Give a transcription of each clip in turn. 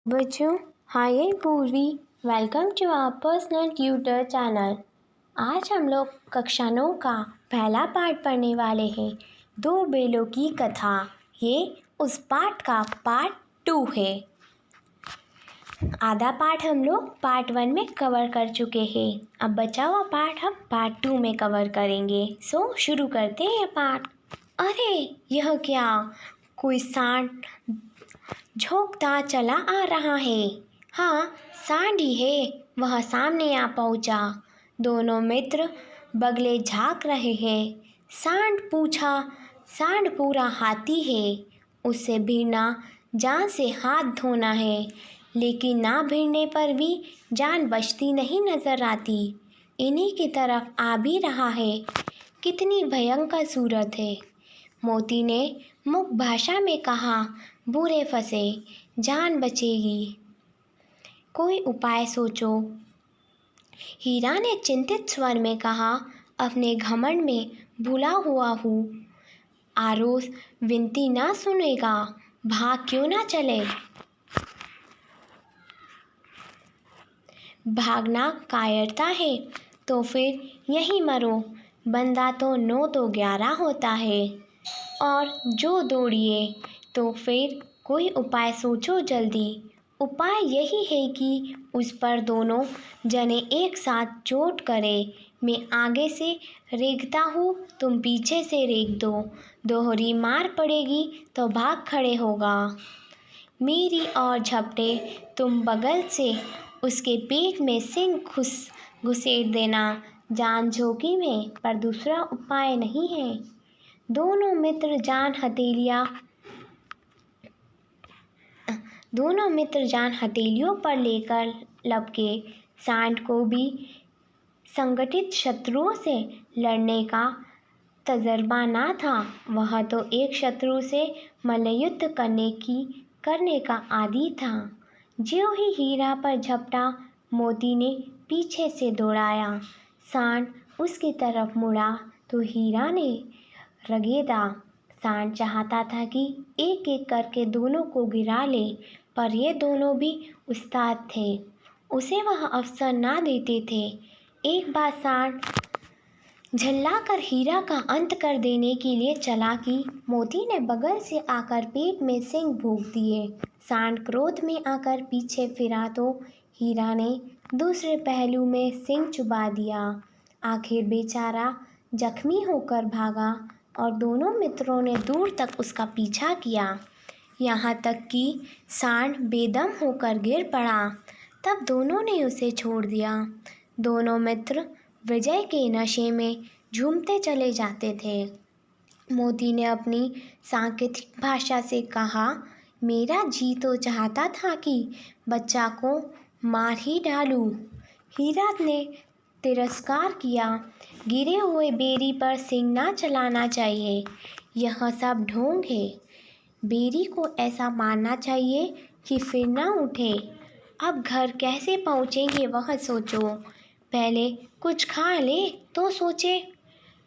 बच्चों, hi Purvi. Welcome to our personal tutor channel. आज हम लोग कक्षा 9 का पहला पाठ पढ़ने वाले हैं, दो बेलों की कथा। ये उस पाठ का पार्ट 2 है। आधा पाठ हम लोग पार्ट 1 में कवर कर चुके हैं। अब बचा हुआ पाठ हम पार्ट 2 में कवर करेंगे। सो शुरू करते हैं पाठ। अरे यह क्या, कोई सांड झोंकता चला आ रहा है। हाँ, सांड ही है। वह सामने आ पहुंचा। दोनों मित्र बगले झांक रहे हैं। सांड पूरा हाथी है। उससे भिड़ना जान से हाथ धोना है, लेकिन ना भिड़ने पर भी जान बचती नहीं नजर आती। इन्हीं की तरफ आ भी रहा है। कितनी भयंकर सूरत है। मोती ने मुख भाषा में कहा, बुरे फंसे, जान बचेगी, कोई उपाय सोचो। हीरा ने चिंतित स्वर में कहा, अपने घमंड में भूला हुआ हूँ। आरोस विनती ना सुनेगा, भाग क्यों ना चले। भागना कायरता है तो फिर यहीं मरो। बंदा तो 9 तो 11 होता है। और जो दौड़िए तो फिर कोई उपाय सोचो जल्दी। उपाय यही है कि उस पर दोनों जने एक साथ चोट करें। मैं आगे से रेंगता हूँ, तुम पीछे से रेंग दो। दोहरी मार पड़ेगी तो भाग खड़े होगा। मेरी और झपटे तुम बगल से उसके पेट में सिंह घुसेड़ देना। जान जोखिम है, पर दूसरा उपाय नहीं है। दोनों मित्र जान हथेलियों पर लेकर लपके। सांड को भी संगठित शत्रुओं से लड़ने का तजर्बा ना था। वह तो एक शत्रु से मल्लयुद्ध करने का आदी था। ज्यों ही हीरा पर झपटा, मोती ने पीछे से दौड़ाया। सांड उसकी तरफ मुड़ा तो हीरा ने रगेदा। सांड चाहता था कि एक एक करके दोनों को गिरा ले, पर ये दोनों भी उस्ताद थे। उसे वह अवसर ना देते थे। एक बार सांड झल्लाकर हीरा का अंत कर देने के लिए चला कि मोती ने बगल से आकर पेट में सिंह भोंक दिए। सांड क्रोध में आकर पीछे फिरा तो हीरा ने दूसरे पहलू में सिंह चुबा दिया। आखिर बेचारा जख्मी होकर भागा और दोनों मित्रों ने दूर तक उसका पीछा किया, यहाँ तक कि सांड बेदम होकर गिर पड़ा। तब दोनों ने उसे छोड़ दिया। दोनों मित्र विजय के नशे में झूमते चले जाते थे। मोती ने अपनी सांकेतिक भाषा से कहा, मेरा जी तो चाहता था कि बच्चा को मार ही डालूं। हीरा ने तिरस्कार किया, गिरे हुए बेरी पर सिंह ना चलाना चाहिए। यह सब ढोंग है। बेरी को ऐसा मारना चाहिए कि फिर ना उठे। अब घर कैसे पहुँचेंगे वह सोचो। पहले कुछ खा ले तो सोचे।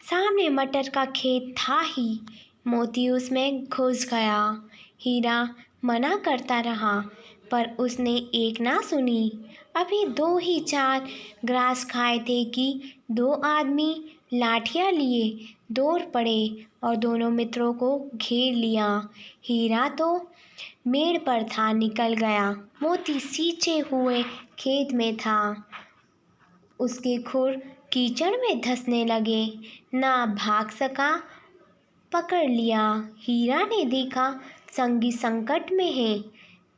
सामने मटर का खेत था ही। मोती उसमें घुस गया। हीरा मना करता रहा, पर उसने एक ना सुनी। अभी 2 ही 4 ग्रास खाए थे कि 2 आदमी लाठियाँ लिए दौड़ पड़े और दोनों मित्रों को घेर लिया। हीरा तो मेड़ पर था, निकल गया। मोती सींचे हुए खेत में था। उसके खुर कीचड़ में धंसने लगे, ना भाग सका। पकड़ लिया। हीरा ने देखा संगी संकट में है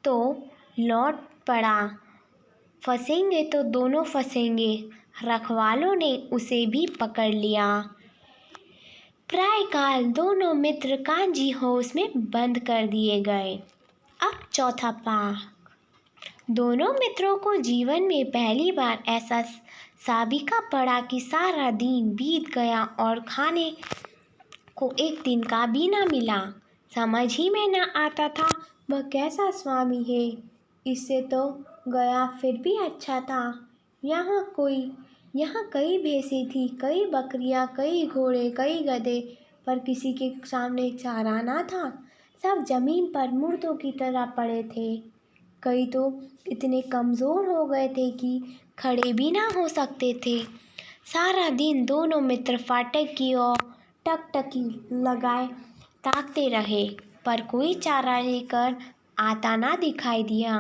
तो लौट पड़ा। फंसेंगे तो दोनों फंसेंगे। रखवालों ने उसे भी पकड़ लिया। प्रायःकाल दोनों मित्र कांजी हाउस में बंद कर दिए गए। अब चौथा पाठ। दोनों मित्रों को जीवन में पहली बार ऐसा साबिका पड़ा कि सारा दिन बीत गया और खाने को एक दिन का भी ना मिला। समझ ही में न आता था वह कैसा स्वामी है। इससे तो गया फिर भी अच्छा था। यहाँ कई भैंसें थी, कई बकरियाँ, कई घोड़े, कई गधे, पर किसी के सामने चारा ना था। सब जमीन पर मुर्दों की तरह पड़े थे। कई तो इतने कमज़ोर हो गए थे कि खड़े भी ना हो सकते थे। सारा दिन दोनों मित्र फाटक की ओर टकटकी लगाए ताकते रहे, पर कोई चारा लेकर आता ना दिखाई दिया।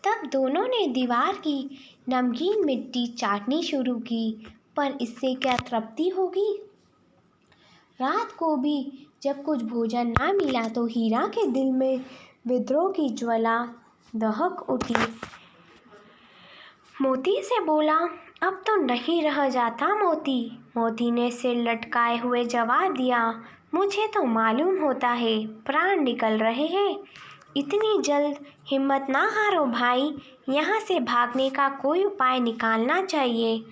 तब दोनों ने दीवार की नमकीन मिट्टी चाटनी शुरू की, पर इससे क्या तृप्ति होगी। रात को भी जब कुछ भोजन ना मिला तो हीरा के दिल में विद्रोह की ज्वाला दहक उठी। मोती से बोला, अब तो नहीं रह जाता मोती। मोती ने सिर लटकाए हुए जवाब दिया, मुझे तो मालूम होता है प्राण निकल रहे हैं। इतनी जल्द हिम्मत ना हारो भाई, यहाँ से भागने का कोई उपाय निकालना चाहिए।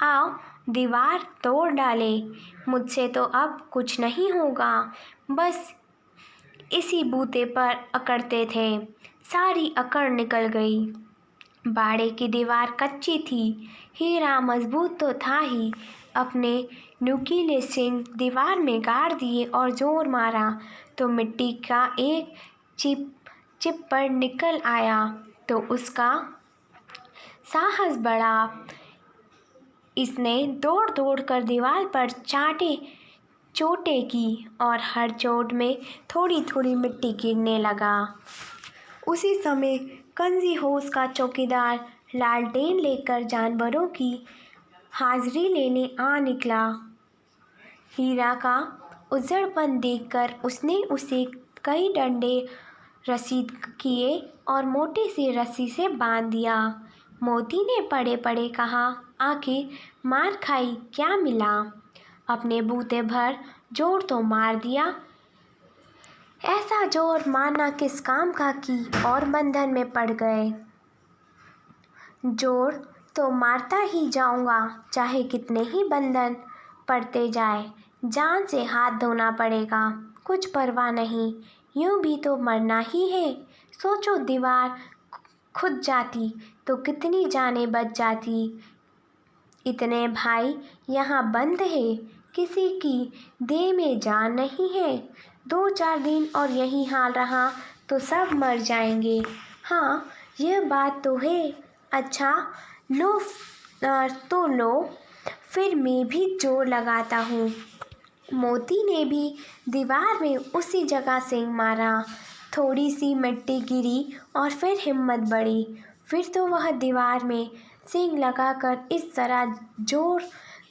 आओ दीवार तोड़ डाले, मुझसे तो अब कुछ नहीं होगा। बस इसी बूते पर अकड़ते थे, सारी अकड़ निकल गई। बाड़े की दीवार कच्ची थी, हीरा मजबूत तो था ही। अपने नुकीले सिंग दीवार में गाड़ दिए और जोर मारा तो मिट्टी का एक चिप्पड़ निकल आया तो उसका साहस बढ़ा। इसने दौड़ दौड़ कर दीवार पर चोटें की और हर चोट में थोड़ी थोड़ी मिट्टी गिरने लगा। उसी समय कंजी होश का चौकीदार लालटेन लेकर जानवरों की हाजिरी लेने आ निकला। हीरा का उजड़पन देखकर उसने उसे कई डंडे रसीद किए और मोटी सी रस्सी से बांध दिया। मोती ने पड़े पड़े कहा, आखिर मार खाई क्या मिला। अपने बूते भर जोर तो मार दिया, ऐसा जोर मारना किस काम का कि और बंधन में पड़ गए। जोर तो मारता ही जाऊंगा, चाहे कितने ही बंधन पड़ते जाए। जान से हाथ धोना पड़ेगा, कुछ परवाह नहीं, यूं भी तो मरना ही है। सोचो दीवार खुद जाती तो कितनी जानें बच जाती। इतने भाई यहाँ बंद है, किसी की देह में जान नहीं है। 2-4 दिन और यही हाल रहा तो सब मर जाएंगे। हाँ यह बात तो है। अच्छा लो तो लो, फिर मैं भी जोर लगाता हूँ। मोती ने भी दीवार में उसी जगह सिंग मारा। थोड़ी सी मिट्टी गिरी और फिर हिम्मत बढ़ी। फिर तो वह दीवार में सिंग लगाकर इस तरह जोर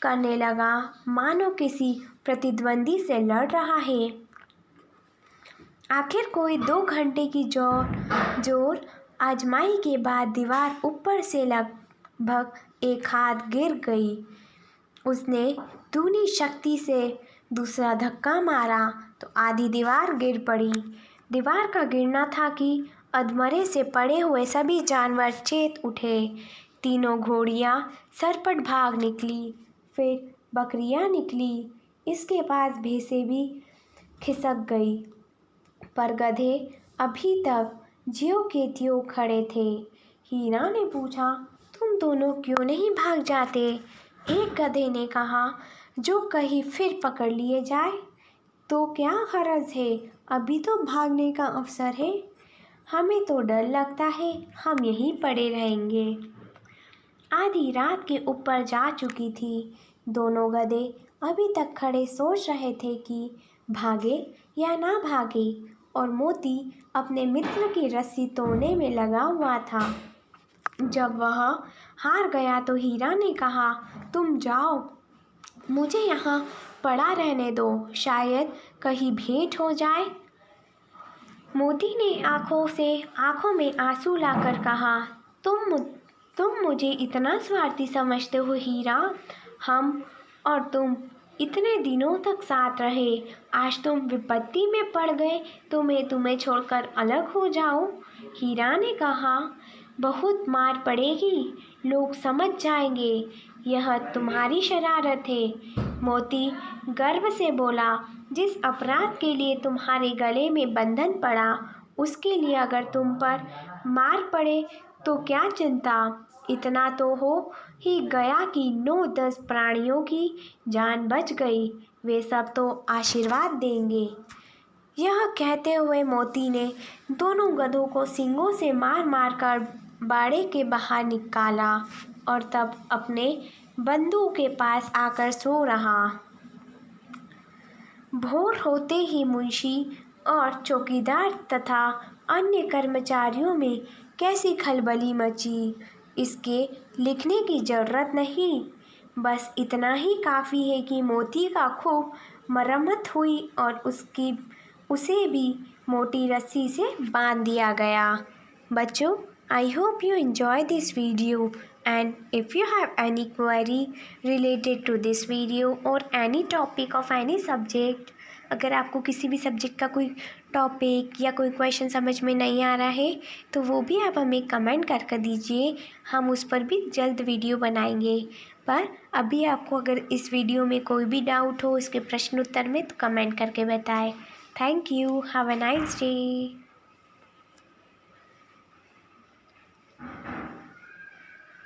करने लगा मानो किसी प्रतिद्वंदी से लड़ रहा है। आखिर कोई 2 घंटे की जोर आजमाई के बाद दीवार ऊपर से लगभग एक हाथ गिर गई। उसने दूनी शक्ति से दूसरा धक्का मारा तो आधी दीवार गिर पड़ी। दीवार का गिरना था कि अधमरे से पड़े हुए सभी जानवर चेत उठे। तीनों घोड़ियाँ सरपट भाग निकली, फिर बकरियाँ निकली, इसके पास भैंसें भी खिसक गई, पर गधे अभी तक ज्यों के त्यों खड़े थे। हीरा ने पूछा, तुम दोनों क्यों नहीं भाग जाते। एक गधे ने कहा, जो कहीं फिर पकड़ लिए जाए तो क्या हर्ज है, अभी तो भागने का अवसर है। हमें तो डर लगता है, हम यहीं पड़े रहेंगे। आधी रात के ऊपर जा चुकी थी। दोनों गधे अभी तक खड़े सोच रहे थे कि भागे या ना भागे, और मोती अपने मित्र की रस्सी तोड़ने में लगा हुआ था। जब वह हार गया तो हीरा ने कहा, तुम जाओ, मुझे यहाँ पड़ा रहने दो, शायद कहीं भेंट हो जाए। मोती ने आंखों में आंसू लाकर कहा, तुम मुझे इतना स्वार्थी समझते हो हीरा। हम और तुम इतने दिनों तक साथ रहे, आज तुम विपत्ति में पड़ गए तो मैं तुम्हें छोड़कर अलग हो जाऊं। हीरा ने कहा, बहुत मार पड़ेगी, लोग समझ जाएंगे यह तुम्हारी शरारत है। मोती गर्व से बोला, जिस अपराध के लिए तुम्हारे गले में बंधन पड़ा, उसके लिए अगर तुम पर मार पड़े तो क्या चिंता। इतना तो हो ही गया कि 9-10 प्राणियों की जान बच गई, वे सब तो आशीर्वाद देंगे। यह कहते हुए मोती ने दोनों गधों को सींगों से मार मार कर बाड़े के बाहर निकाला और तब अपने बंधु के पास आकर सो रहा। भोर होते ही मुंशी और चौकीदार तथा अन्य कर्मचारियों में कैसी खलबली मची, इसके लिखने की जरूरत नहीं। बस इतना ही काफ़ी है कि मोती का खूब मरम्मत हुई और उसे भी मोटी रस्सी से बांध दिया गया। बच्चों, I hope you enjoy this video, and if you have any query related to this video or any topic of any subject, अगर आपको किसी भी सब्जेक्ट का कोई टॉपिक या कोई क्वेश्चन समझ में नहीं आ रहा है तो वो भी आप हमें कमेंट कर दीजिए, हम उस पर भी जल्द वीडियो बनाएंगे। पर अभी आपको अगर इस वीडियो में कोई भी डाउट हो इसके प्रश्न उत्तर में तो कमेंट करके बताएं। Thank you, have a nice day.